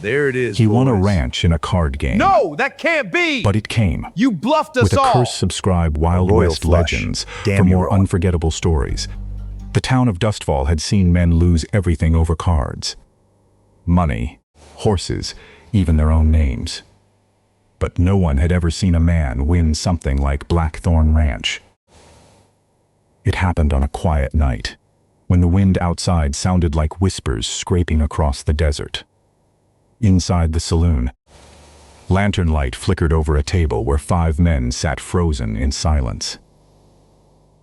There it is, He won a boys. ranch in a card game. No, that can't be! But it came. You bluffed us With a all! curse, subscribe Wild royal West flush. legends Damn for you, more Rowan. unforgettable stories. The town of Dustfall had seen men lose everything over cards. Money, horses, even their own names. But no one had ever seen a man win something like Blackthorn Ranch. It happened on a quiet night, when the wind outside sounded like whispers scraping across the desert. Inside the saloon, lantern light flickered over a table where 5 men sat frozen in silence.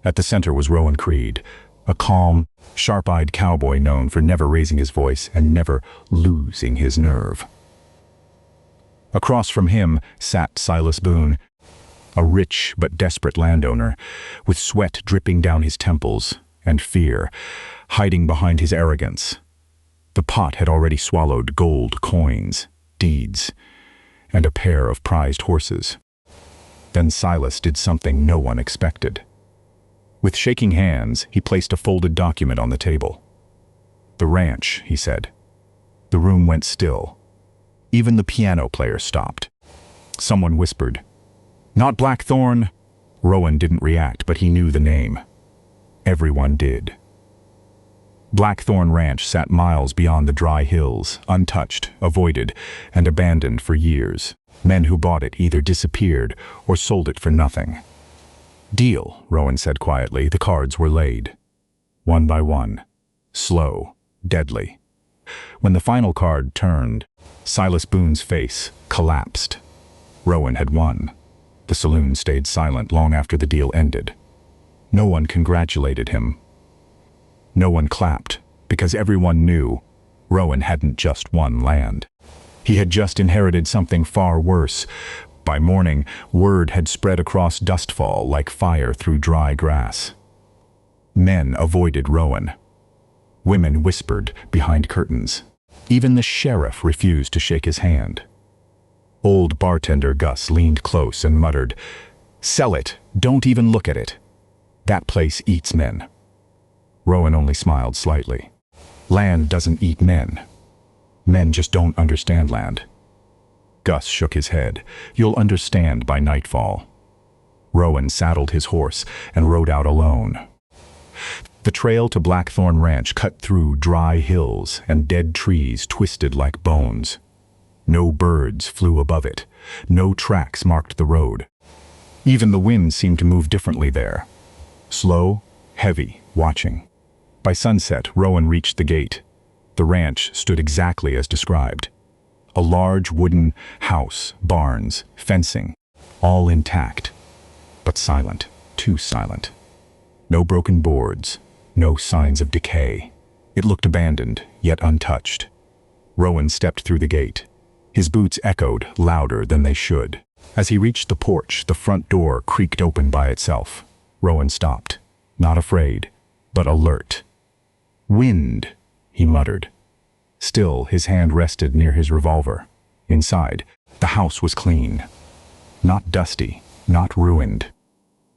At the center was Rowan Creed, a calm, sharp-eyed cowboy known for never raising his voice and never losing his nerve. Across from him sat Silas Boone, a rich but desperate landowner, with sweat dripping down his temples and fear hiding behind his arrogance. The pot had already swallowed gold coins, deeds, and a pair of prized horses. Then Silas did something no one expected. With shaking hands, he placed a folded document on the table. "The ranch," he said. The room went still. Even the piano player stopped. Someone whispered, "Not Blackthorn." Rowan didn't react, but he knew the name. Everyone did. Blackthorn Ranch sat miles beyond the dry hills, untouched, avoided, and abandoned for years. Men who bought it either disappeared or sold it for nothing. "Deal," Rowan said quietly. The cards were laid. One by one. Slow, deadly. When the final card turned, Silas Boone's face collapsed. Rowan had won. The saloon stayed silent long after the deal ended. No one congratulated him. No one clapped, because everyone knew Rowan hadn't just won land. He had just inherited something far worse. By morning, word had spread across Dustfall like fire through dry grass. Men avoided Rowan. Women whispered behind curtains. Even the sheriff refused to shake his hand. Old bartender Gus leaned close and muttered, "Sell it, don't even look at it. That place eats men." Rowan only smiled slightly. Land doesn't eat men. Men just don't understand land. Gus shook his head. "You'll understand by nightfall." Rowan saddled his horse and rode out alone. The trail to Blackthorn Ranch cut through dry hills and dead trees twisted like bones. No birds flew above it. No tracks marked the road. Even the wind seemed to move differently there. Slow, heavy, watching. By sunset, Rowan reached the gate. The ranch stood exactly as described. A large wooden house, barns, fencing, all intact, but silent, too silent. No broken boards, no signs of decay. It looked abandoned, yet untouched. Rowan stepped through the gate. His boots echoed louder than they should. As he reached the porch, the front door creaked open by itself. Rowan stopped, not afraid, but alert. "Wind," he muttered. Still, his hand rested near his revolver. Inside, the house was clean. Not dusty, not ruined.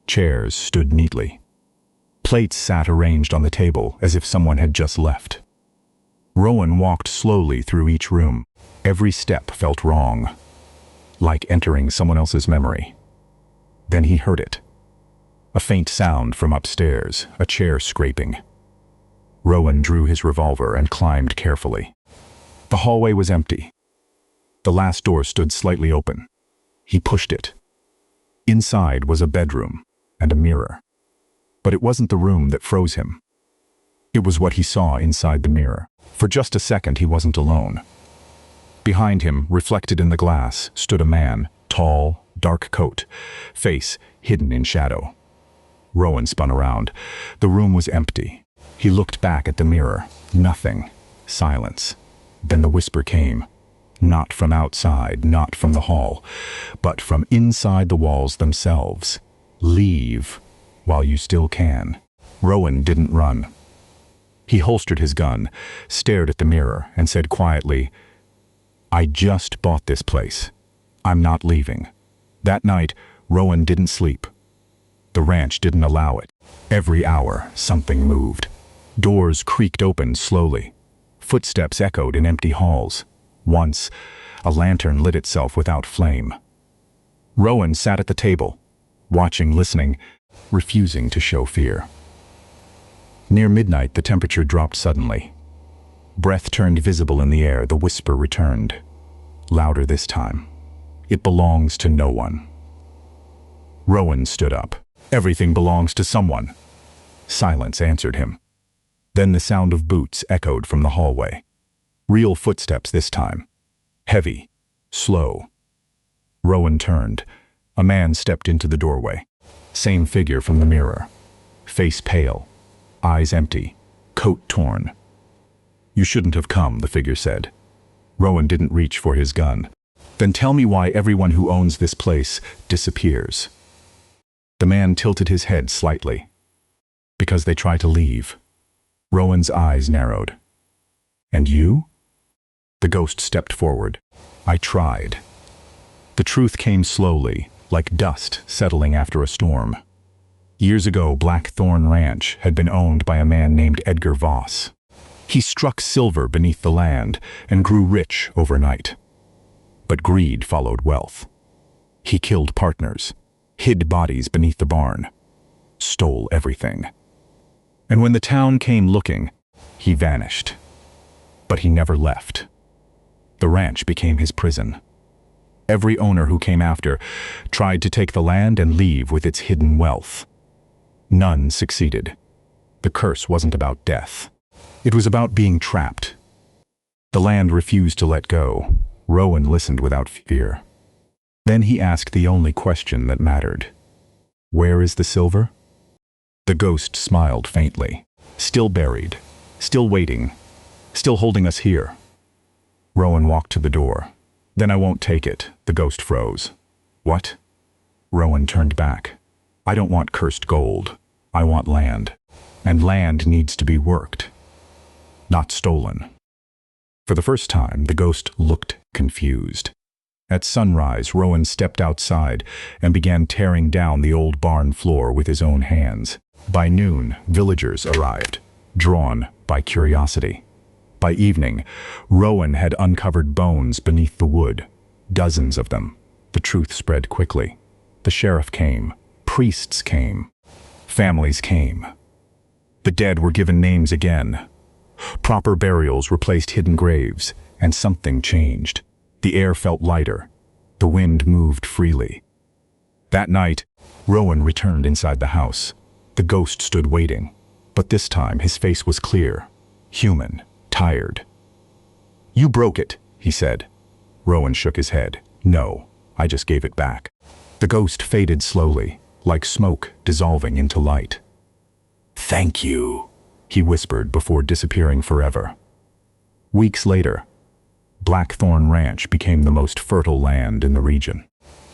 Chairs stood neatly. Plates sat arranged on the table as if someone had just left. Rowan walked slowly through each room. Every step felt wrong, like entering someone else's memory. Then he heard it. A faint sound from upstairs, a chair scraping. Rowan drew his revolver and climbed carefully. The hallway was empty. The last door stood slightly open. He pushed it. Inside was a bedroom and a mirror. But it wasn't the room that froze him. It was what he saw inside the mirror. For just a second, he wasn't alone. Behind him, reflected in the glass, stood a man, tall, dark coat, face hidden in shadow. Rowan spun around. The room was empty. He looked back at the mirror. Nothing. Silence. Then the whisper came. Not from outside, not from the hall, but from inside the walls themselves. "Leave while you still can." Rowan didn't run. He holstered his gun, stared at the mirror, and said quietly, "I just bought this place. I'm not leaving." That night, Rowan didn't sleep. The ranch didn't allow it. Every hour, something moved. Doors creaked open slowly. Footsteps echoed in empty halls. Once, a lantern lit itself without flame. Rowan sat at the table, watching, listening, refusing to show fear. Near midnight, the temperature dropped suddenly. Breath turned visible in the air. The whisper returned, louder this time. It belongs to no one. Rowan stood up. Everything belongs to someone. Silence answered him. Then the sound of boots echoed from the hallway. Real footsteps this time. Heavy, slow. Rowan turned. A man stepped into the doorway. Same figure from the mirror. Face pale, eyes empty, coat torn. "You shouldn't have come," the figure said. Rowan didn't reach for his gun. "Then tell me why everyone who owns this place disappears." The man tilted his head slightly. "Because they try to leave." Rowan's eyes narrowed. "And you?" The ghost stepped forward. "I tried." The truth came slowly, like dust settling after a storm. Years ago, Blackthorn Ranch had been owned by a man named Edgar Voss. He struck silver beneath the land and grew rich overnight. But greed followed wealth. He killed partners, hid bodies beneath the barn, stole everything. And when the town came looking, he vanished. But he never left. The ranch became his prison. Every owner who came after tried to take the land and leave with its hidden wealth. None succeeded. The curse wasn't about death. It was about being trapped. The land refused to let go. Rowan listened without fear. Then he asked the only question that mattered. "Where is the silver?" The ghost smiled faintly. "Still buried. Still waiting. Still holding us here." Rowan walked to the door. "Then I won't take it." The ghost froze. "What?" Rowan turned back. "I don't want cursed gold. I want land. And land needs to be worked, not stolen." For the first time, the ghost looked confused. At sunrise, Rowan stepped outside and began tearing down the old barn floor with his own hands. By noon, villagers arrived, drawn by curiosity. By evening, Rowan had uncovered bones beneath the wood, dozens of them. The truth spread quickly. The sheriff came, priests came, families came. The dead were given names again. Proper burials replaced hidden graves, and something changed. The air felt lighter. The wind moved freely. That night, Rowan returned inside the house. The ghost stood waiting, but this time his face was clear, human, tired. "You broke it," he said. Rowan shook his head. "No, I just gave it back." The ghost faded slowly, like smoke dissolving into light. "Thank you," he whispered before disappearing forever. Weeks later, Blackthorn Ranch became the most fertile land in the region.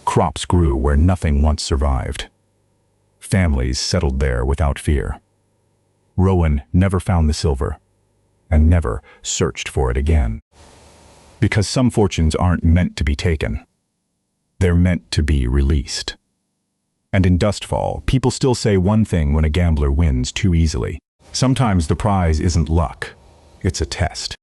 Crops grew where nothing once survived. Families settled there without fear. Rowan never found the silver, and never searched for it again. Because some fortunes aren't meant to be taken. They're meant to be released. And in Dustfall, people still say one thing when a gambler wins too easily. Sometimes the prize isn't luck, it's a test.